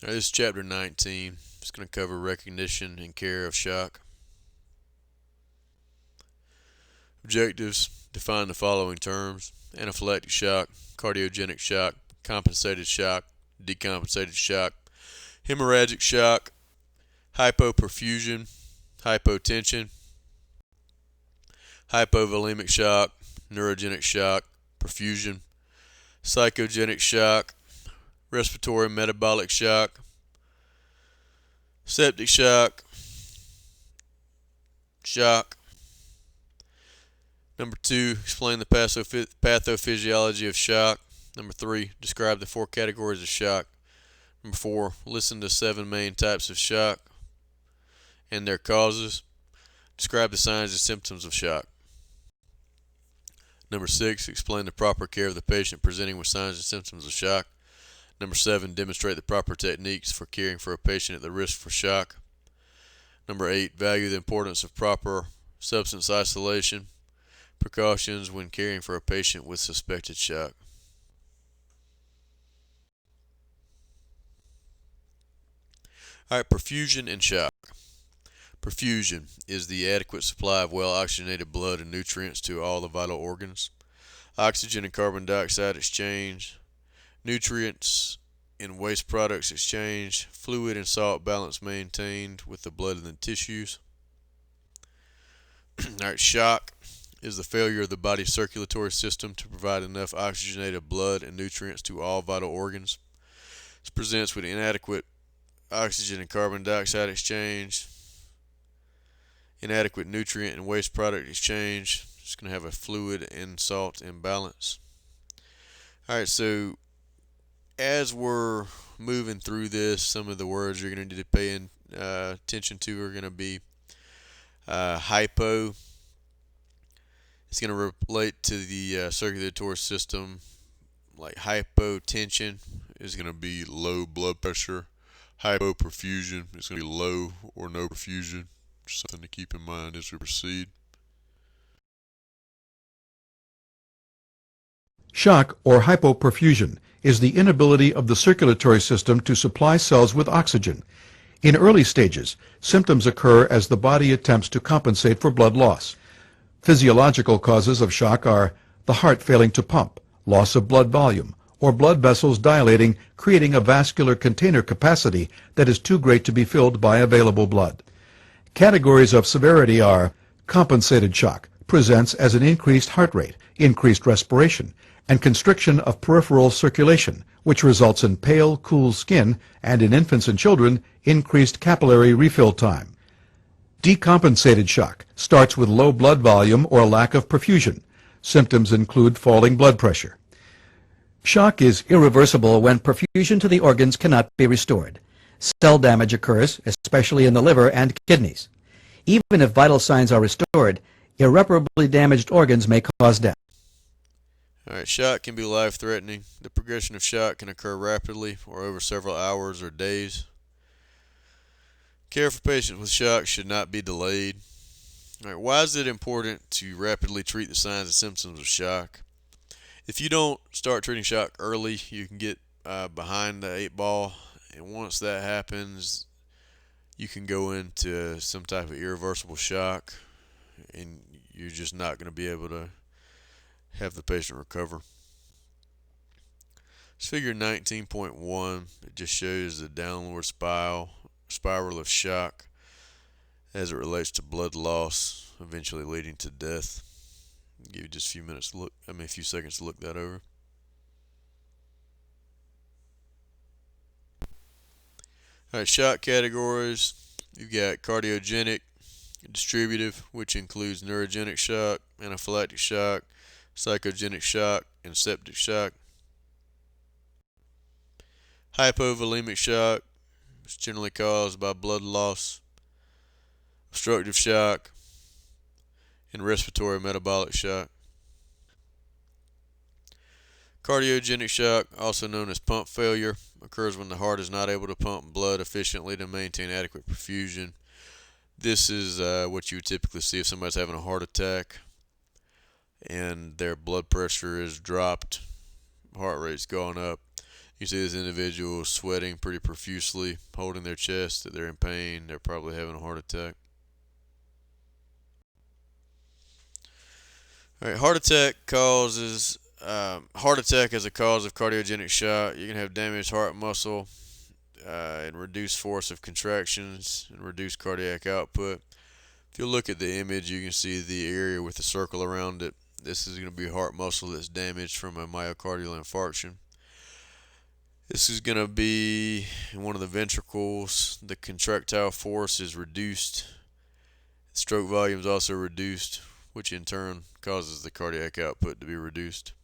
Alright, this is chapter 19. It's going to cover recognition and care of shock. Objectives: define the following terms: anaphylactic shock, cardiogenic shock, compensated shock, decompensated shock, hemorrhagic shock, hypoperfusion, hypotension, hypovolemic shock, neurogenic shock, perfusion, psychogenic shock, respiratory metabolic shock, septic shock, shock. Number 2, explain the pathophysiology of shock. Number 3, describe the 4 categories of shock. Number 4, listen to 7 main types of shock and their causes. Describe the signs and symptoms of shock. Number 6, explain the proper care of the patient presenting with signs and symptoms of shock. Number 7, demonstrate the proper techniques for caring for a patient at the risk for shock. Number 8, value the importance of proper substance isolation. Precautions when caring for a patient with suspected shock. Alright, perfusion and shock. Perfusion is the adequate supply of well-oxygenated blood and nutrients to all the vital organs. Oxygen and carbon dioxide exchange. Nutrients and waste products exchange. Fluid and salt balance maintained with the blood and the tissues. Alright, shock is the failure of the body's circulatory system to provide enough oxygenated blood and nutrients to all vital organs. This presents with inadequate oxygen and carbon dioxide exchange, inadequate nutrient and waste product exchange. It's going to have a fluid and salt imbalance. Alright, so as we're moving through this, some of the words you're going to need to pay attention to are going to be hypo. It's going to relate to the circulatory system, like hypotension is going to be low blood pressure. Hypoperfusion is going to be low or no perfusion. Just something to keep in mind as we proceed. Shock or hypoperfusion is the inability of the circulatory system to supply cells with oxygen. In early stages, symptoms occur as the body attempts to compensate for blood loss. Physiological causes of shock are the heart failing to pump, loss of blood volume, or blood vessels dilating, creating a vascular container capacity that is too great to be filled by available blood. Categories of severity are compensated shock, presents as an increased heart rate, increased respiration, and constriction of peripheral circulation, which results in pale, cool skin, and in infants and children, increased capillary refill time. Decompensated shock starts with low blood volume or lack of perfusion. Symptoms include falling blood pressure. Shock is irreversible when perfusion to the organs cannot be restored. Cell damage occurs, especially in the liver and kidneys. Even if vital signs are restored, irreparably damaged organs may cause death. Alright, shock can be life-threatening. The progression of shock can occur rapidly or over several hours or days. Care for patients with shock should not be delayed. Alright, why is it important to rapidly treat the signs and symptoms of shock? If you don't start treating shock early, you can get behind the 8 ball, and once that happens, you can go into some type of irreversible shock, and you're just not going to be able to have the patient recover. This figure 19.1, it just shows the downward spiral of shock as it relates to blood loss, eventually leading to death. I'll give you just a few minutes to a few seconds to look that over. Alright, shock categories. You've got cardiogenic, distributive, which includes neurogenic shock, anaphylactic shock, psychogenic shock, and septic shock. Hypovolemic shock is generally caused by blood loss, obstructive shock, and respiratory metabolic shock. Cardiogenic shock, also known as pump failure, occurs when the heart is not able to pump blood efficiently to maintain adequate perfusion. This is what you would typically see if somebody's having a heart attack and their blood pressure is dropped, heart rate's gone up. You see this individual sweating pretty profusely, holding their chest, that they're in pain, they're probably having a heart attack. All right, heart attack as a cause of cardiogenic shock. You can have damaged heart muscle and reduced force of contractions and reduced cardiac output. If you look at the image, you can see the area with the circle around it. This is going to be heart muscle that's damaged from a myocardial infarction. This is going to be in one of the ventricles. The contractile force is reduced. Stroke volume is also reduced, which in turn causes the cardiac output to be reduced.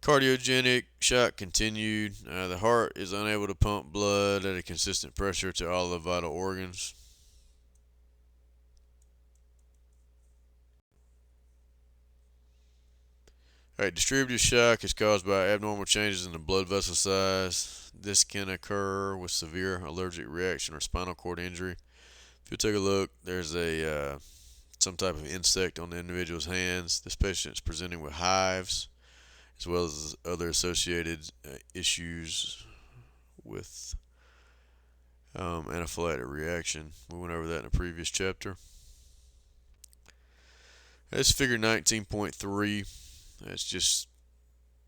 Cardiogenic shock continued. The heart is unable to pump blood at a consistent pressure to all the vital organs. Alright, distributive shock is caused by abnormal changes in the blood vessel size. This can occur with severe allergic reaction or spinal cord injury. If you take a look, there's some type of insect on the individual's hands. This patient is presenting with hives, as well as other associated issues with anaphylactic reaction. We went over that in a previous chapter. That's figure 19.3. That's just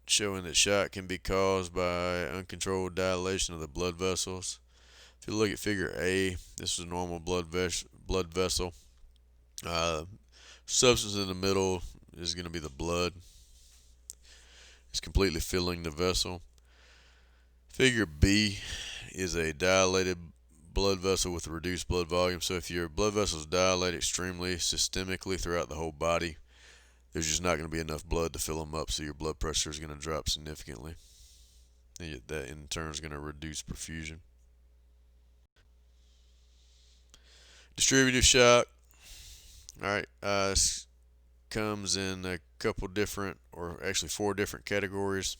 showing that shock can be caused by uncontrolled dilation of the blood vessels. If you look at figure A, this is a normal blood vessel. Substance in the middle is going to be the blood. It's completely filling the vessel. Figure B is a dilated blood vessel with reduced blood volume. So if your blood vessels dilate extremely systemically throughout the whole body, there's just not going to be enough blood to fill them up, so your blood pressure is going to drop significantly. And that in turn is going to reduce perfusion. Distributive shock. Alright, this comes in a couple different, or actually 4 different categories.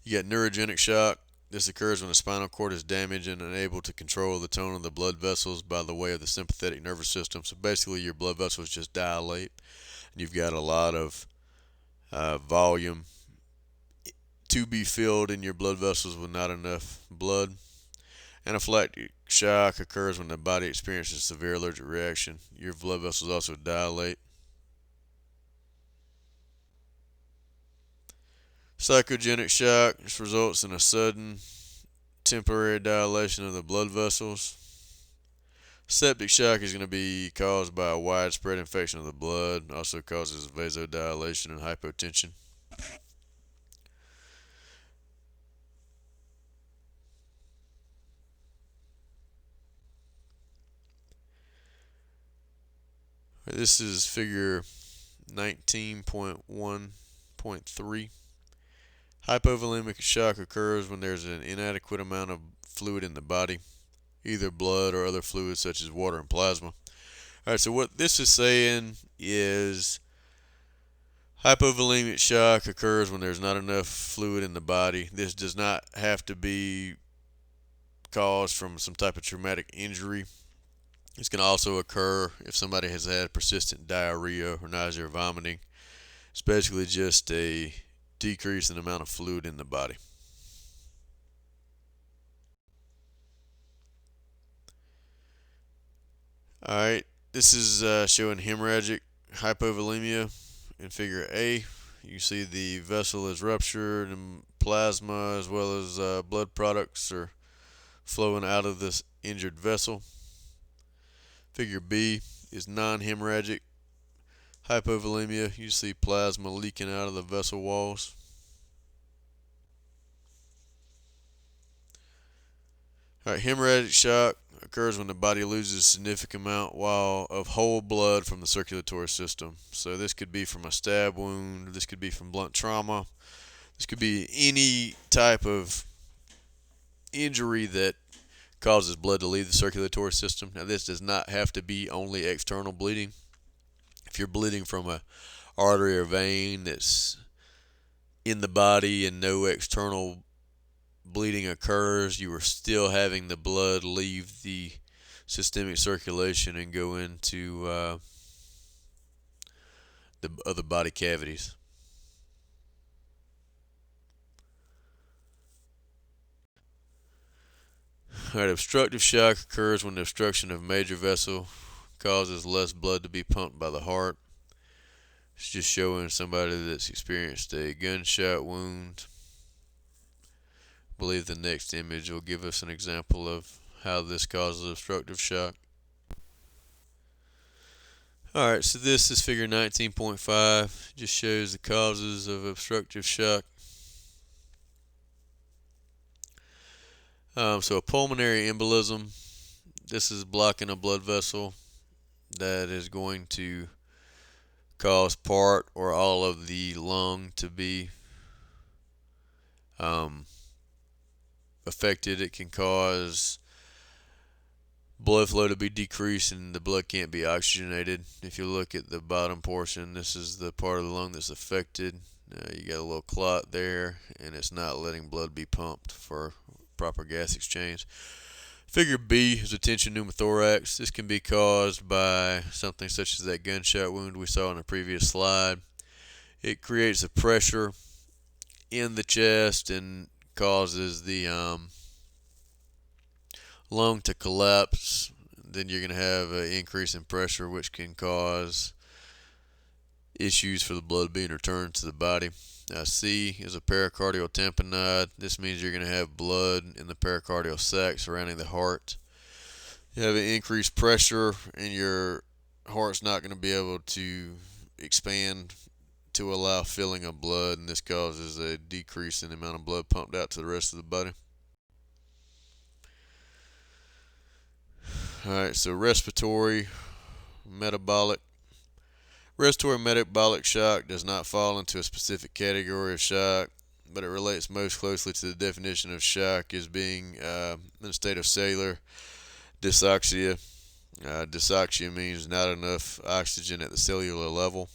You got neurogenic shock. This occurs when the spinal cord is damaged and unable to control the tone of the blood vessels by the way of the sympathetic nervous system. So basically your blood vessels just dilate. You've got a lot of volume to be filled in your blood vessels with not enough blood. Anaphylactic shock occurs when the body experiences severe allergic reaction. Your blood vessels also dilate. Psychogenic shock. This results in a sudden temporary dilation of the blood vessels. Septic shock is going to be caused by a widespread infection of the blood. Also causes vasodilation and hypotension. This is figure 19.1.3. Hypovolemic shock occurs when there's an inadequate amount of fluid in the body, either blood or other fluids such as water and plasma. Alright, so what this is saying is hypovolemic shock occurs when there's not enough fluid in the body. This does not have to be caused from some type of traumatic injury. This can also occur if somebody has had persistent diarrhea or nausea or vomiting. It's basically just a decrease in the amount of fluid in the body. Alright, this is showing hemorrhagic hypovolemia in figure A. You see the vessel is ruptured and plasma as well as blood products are flowing out of this injured vessel. Figure B is non-hemorrhagic hypovolemia. You see plasma leaking out of the vessel walls. Alright, hemorrhagic shock occurs when the body loses a significant amount of whole blood from the circulatory system. So this could be from a stab wound, this could be from blunt trauma, this could be any type of injury that causes blood to leave the circulatory system. Now this does not have to be only external bleeding. If you're bleeding from a artery or vein that's in the body and no external bleeding occurs, you are still having the blood leave the systemic circulation and go into the other body cavities. Alright, obstructive shock occurs when the obstruction of a major vessel causes less blood to be pumped by the heart. It's just showing somebody that's experienced a gunshot wound. I believe the next image will give us an example of how this causes obstructive shock. Alright, so this is figure 19.5. Just shows the causes of obstructive shock. So a pulmonary embolism, this is blocking a blood vessel that is going to cause part or all of the lung to be affected. It can cause blood flow to be decreased and the blood can't be oxygenated. If you look at the bottom portion, this is the part of the lung that's affected. You got a little clot there and it's not letting blood be pumped for proper gas exchange. Figure B is a tension pneumothorax. This can be caused by something such as that gunshot wound we saw in the previous slide. It creates a pressure in the chest and causes the lung to collapse. Then you're going to have an increase in pressure, which can cause issues for the blood being returned to the body. C is a pericardial tamponade. This means you're going to have blood in the pericardial sac surrounding the heart. You have an increased pressure and your heart's not going to be able to expand to allow filling of blood, and this causes a decrease in the amount of blood pumped out to the rest of the body. Alright, so respiratory metabolic shock does not fall into a specific category of shock, but it relates most closely to the definition of shock as being in a state of cellular dysoxia. Dysoxia means not enough oxygen at the cellular level.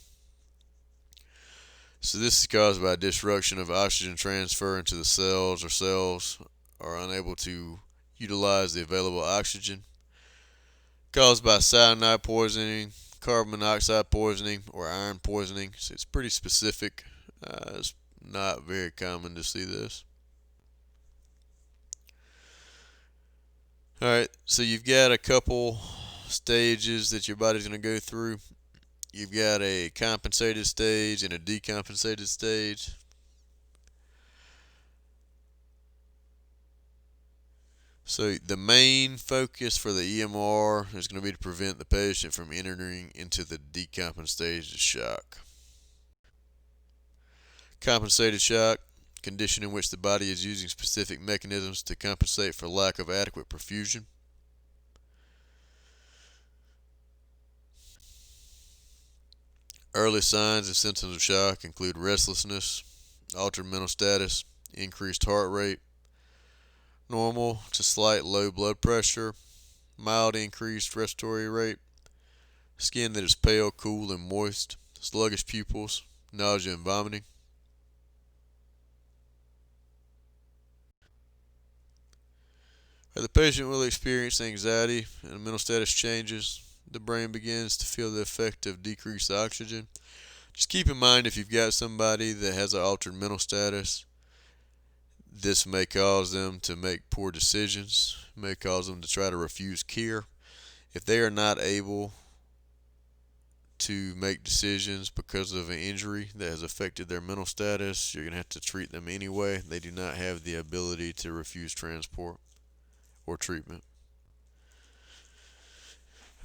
So this is caused by disruption of oxygen transfer into the cells, or cells are unable to utilize the available oxygen. Caused by cyanide poisoning, carbon monoxide poisoning, or iron poisoning. So it's pretty specific. It's not very common to see this. Alright, so you've got a couple stages that your body's going to go through. You've got a compensated stage and a decompensated stage. So the main focus for the EMR is going to be to prevent the patient from entering into the decompensated stage of shock. Compensated shock, condition in which the body is using specific mechanisms to compensate for lack of adequate perfusion. Early signs and symptoms of shock include restlessness, altered mental status, increased heart rate, normal to slight low blood pressure, mild increased respiratory rate, skin that is pale, cool, and moist, sluggish pupils, nausea and vomiting. The patient will experience anxiety and mental status changes. The brain begins to feel the effect of decreased oxygen. Just keep in mind, if you've got somebody that has an altered mental status, this may cause them to make poor decisions, may cause them to try to refuse care. If they are not able to make decisions because of an injury that has affected their mental status, you're going to have to treat them anyway. They do not have the ability to refuse transport or treatment.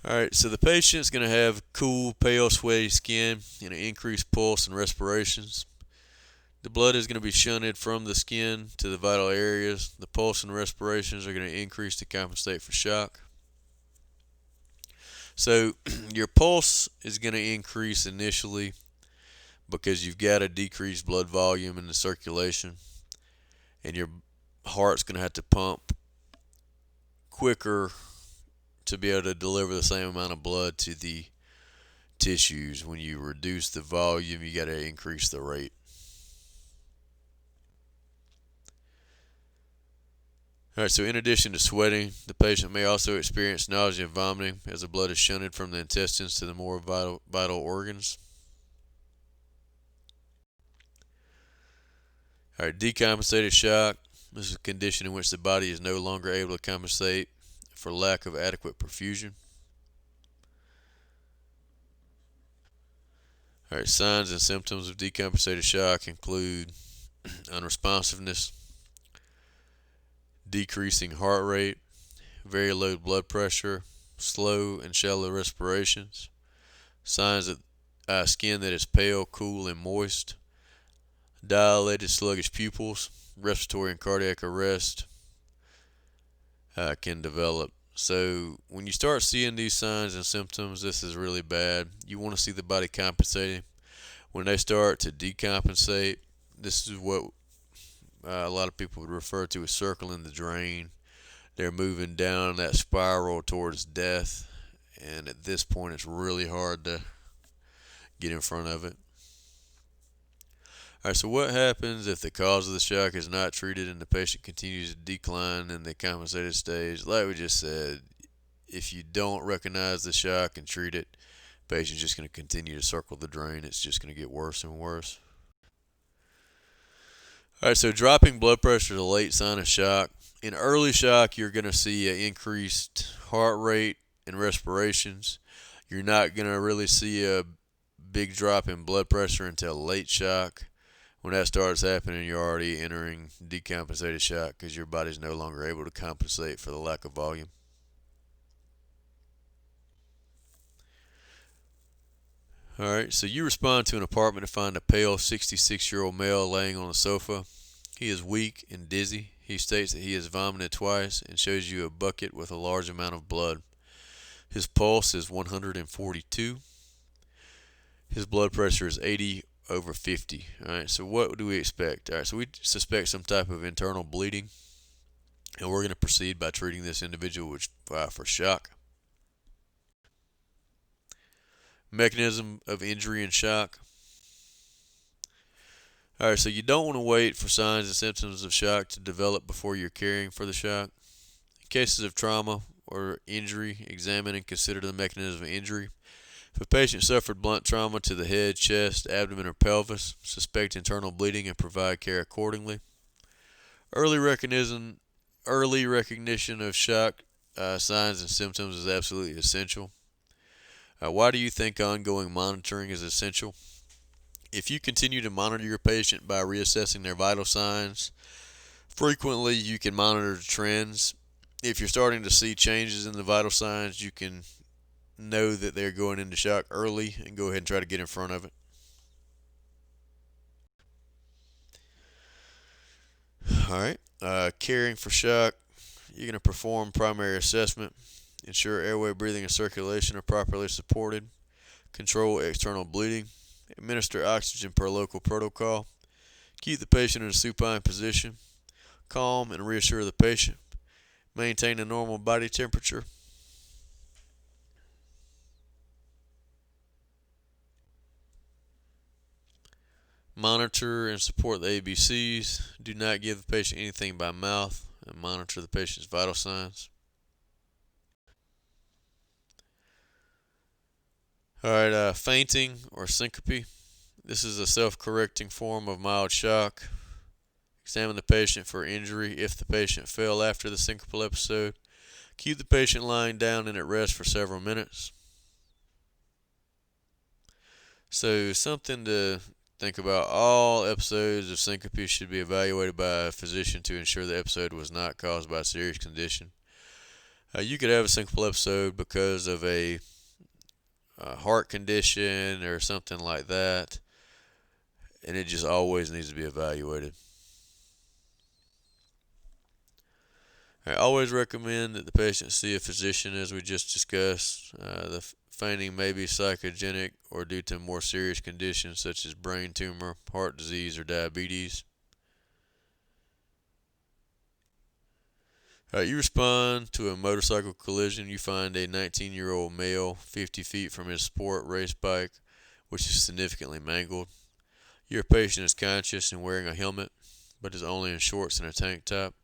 Alright, so the patient is going to have cool, pale, sweaty skin and an increased pulse and respirations. The blood is going to be shunted from the skin to the vital areas. The pulse and respirations are going to increase to compensate for shock. So your pulse is going to increase initially because you've got a decreased blood volume in the circulation, and your heart's going to have to pump quicker to be able to deliver the same amount of blood to the tissues. When you reduce the volume, you got to increase the rate. Alright, so in addition to sweating, the patient may also experience nausea and vomiting as the blood is shunted from the intestines to the more vital organs. Alright, decompensated shock. This is a condition in which the body is no longer able to compensate for lack of adequate perfusion. Alright, signs and symptoms of decompensated shock include unresponsiveness, decreasing heart rate, very low blood pressure, slow and shallow respirations, signs of skin that is pale, cool, and moist, dilated, sluggish pupils, respiratory and cardiac arrest can develop. So when you start seeing these signs and symptoms, this is really bad. You want to see the body compensating. When they start to decompensate, this is what a lot of people would refer to as circling the drain. They're moving down that spiral towards death, and at this point it's really hard to get in front of it. Alright, so what happens if the cause of the shock is not treated and the patient continues to decline in the compensated stage? Like we just said, if you don't recognize the shock and treat it, the patient's just going to continue to circle the drain. It's just going to get worse and worse. Alright, so dropping blood pressure is a late sign of shock. In early shock, you're going to see an increased heart rate and respirations. You're not going to really see a big drop in blood pressure until late shock. When that starts happening, you're already entering decompensated shock because your body's no longer able to compensate for the lack of volume. Alright, so you respond to an apartment to find a pale 66-year-old male laying on a sofa. He is weak and dizzy. He states that he has vomited twice and shows you a bucket with a large amount of blood. His pulse is 142. His blood pressure is 80/50. Alright, so what do we expect? Alright, so we suspect some type of internal bleeding, and we're going to proceed by treating this individual for shock. Mechanism of injury and shock. Alright, so you don't want to wait for signs and symptoms of shock to develop before you're caring for the shock. In cases of trauma or injury, examine and consider the mechanism of injury. If a patient suffered blunt trauma to the head, chest, abdomen, or pelvis, suspect internal bleeding and provide care accordingly. Early recognition of shock signs and symptoms is absolutely essential. Why do you think ongoing monitoring is essential? If you continue to monitor your patient by reassessing their vital signs, frequently you can monitor trends. If you're starting to see changes in the vital signs, you can know that they're going into shock early and go ahead and try to get in front of it. Alright, caring for shock, you're going to perform primary assessment, ensure airway, breathing, and circulation are properly supported, control external bleeding, administer oxygen per local protocol, keep the patient in a supine position, calm and reassure the patient, maintain a normal body temperature. Monitor and support the ABCs. Do not give the patient anything by mouth, and monitor the patient's vital signs. Alright, fainting or syncope. This is a self-correcting form of mild shock. Examine the patient for injury. If the patient fell after the syncopal episode, keep the patient lying down and at rest for several minutes. So something to think about: all episodes of syncope should be evaluated by a physician to ensure the episode was not caused by a serious condition. You could have a syncopal episode because of a heart condition or something like that, and it just always needs to be evaluated. I always recommend that the patient see a physician, as we just discussed. The fainting may be psychogenic or due to more serious conditions such as brain tumor, heart disease, or diabetes. You respond to a motorcycle collision. You find a 19-year-old male 50 feet from his sport race bike, which is significantly mangled. Your patient is conscious and wearing a helmet, but is only in shorts and a tank top.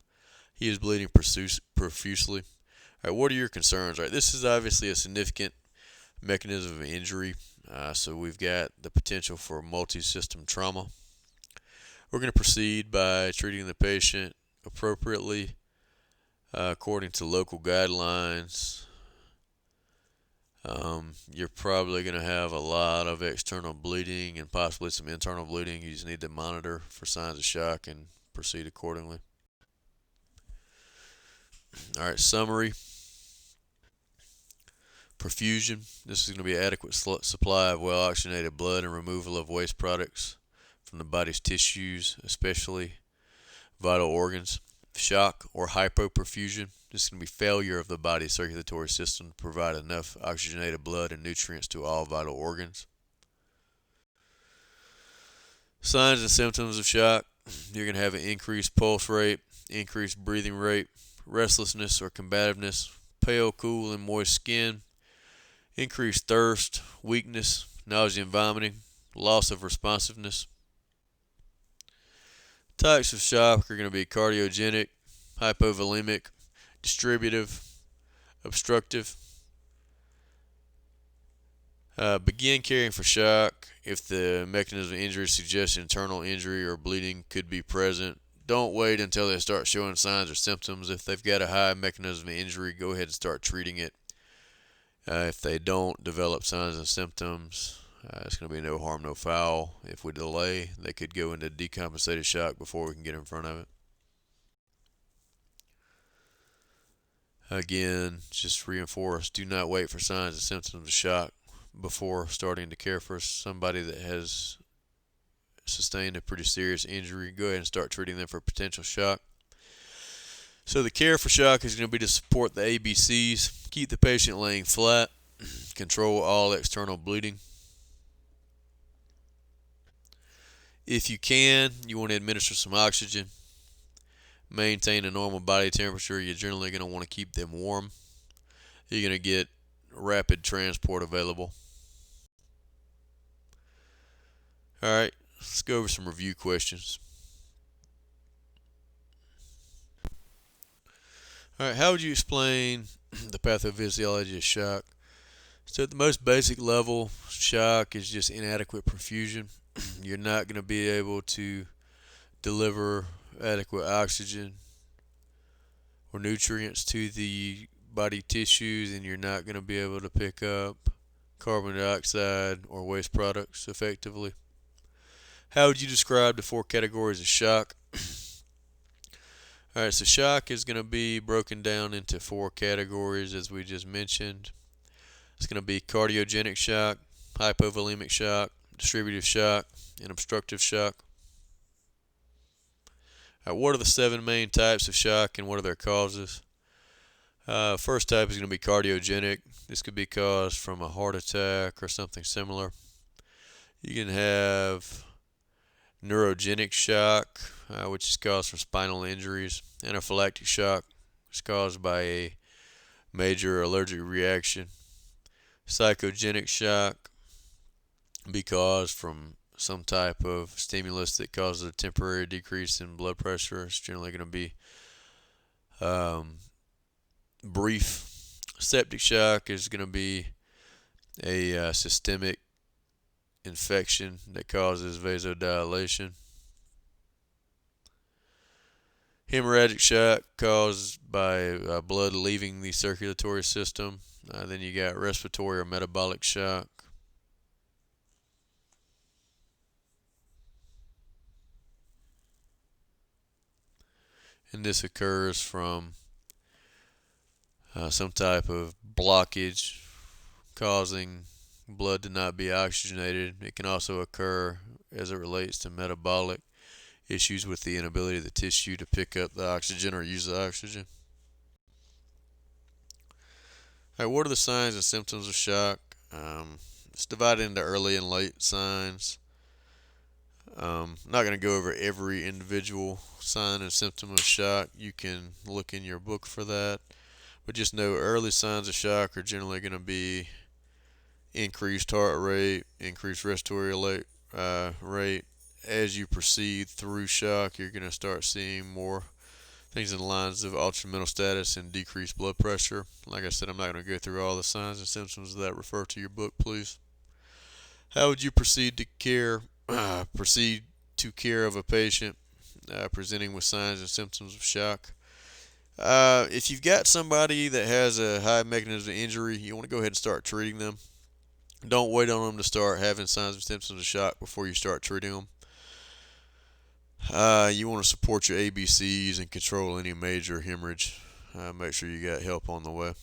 He is bleeding profusely. What are your concerns? This is obviously a significant mechanism of injury, so we've got the potential for multi-system trauma. We're going to proceed by treating the patient appropriately according to local guidelines, you're probably going to have a lot of external bleeding and possibly some internal bleeding. You just need to monitor for signs of shock and proceed accordingly. All right, summary. Perfusion. This is going to be adequate supply of well oxygenated blood and removal of waste products from the body's tissues, especially vital organs. Shock or hypoperfusion. This is going to be failure of the body's circulatory system to provide enough oxygenated blood and nutrients to all vital organs. Signs and symptoms of shock. You're going to have an increased pulse rate, increased breathing rate, restlessness or combativeness, pale, cool, and moist skin, increased thirst, weakness, nausea and vomiting, loss of responsiveness. Types of shock are going to be cardiogenic, hypovolemic, distributive, obstructive. Begin caring for shock if the mechanism of injury suggests internal injury or bleeding could be present. Don't wait until they start showing signs or symptoms. If they've got a high mechanism of injury, go ahead and start treating it. If they don't develop signs and symptoms, it's going to be no harm, no foul. If we delay, they could go into decompensated shock before we can get in front of it. Again, just reinforce, do not wait for signs and symptoms of shock before starting to care for somebody that has sustained a pretty serious injury. Go ahead and start treating them for potential shock. So the care for shock is going to be to support the ABCs, keep the patient laying flat, control all external bleeding. If you can, you want to administer some oxygen. Maintain a normal body temperature. You're generally going to want to keep them warm. You're going to get rapid transport available. Alright, let's go over some review questions. Alright, how would you explain the pathophysiology of shock? So at the most basic level, shock is just inadequate perfusion. You're not going to be able to deliver adequate oxygen or nutrients to the body tissues, and you're not going to be able to pick up carbon dioxide or waste products effectively. How would you describe the 4 categories of shock? Alright, so shock is going to be broken down into 4 categories as we just mentioned. It's going to be cardiogenic shock, hypovolemic shock, distributive shock, and obstructive shock. What are the 7 main types of shock and what are their causes? First type is going to be cardiogenic. This could be caused from a heart attack or something similar. You can have neurogenic shock, which is caused from spinal injuries. Anaphylactic shock is caused by a major allergic reaction. Psychogenic shock be caused from some type of stimulus that causes a temporary decrease in blood pressure. It's generally going to be brief. Septic shock is going to be a systemic infection that causes vasodilation. Hemorrhagic shock caused by blood leaving the circulatory system. Then you got respiratory or metabolic shock. And this occurs from some type of blockage causing blood to not be oxygenated. It can also occur as it relates to metabolic issues with the inability of the tissue to pick up the oxygen or use the oxygen. Alright, what are the signs and symptoms of shock? It's divided into early and late signs. I'm not going to go over every individual sign and symptom of shock. You can look in your book for that. But just know early signs of shock are generally going to be increased heart rate, increased respiratory rate. As you proceed through shock, you're going to start seeing more things in the lines of altered mental status and decreased blood pressure. Like I said, I'm not going to go through all the signs and symptoms of that. Refer to your book, please. How would you proceed to care of a patient presenting with signs and symptoms of shock. If you've got somebody that has a high mechanism of injury, you want to go ahead and start treating them. Don't wait on them to start having signs and symptoms of shock before you start treating them. You want to support your ABCs and control any major hemorrhage. Make sure you got help on the way.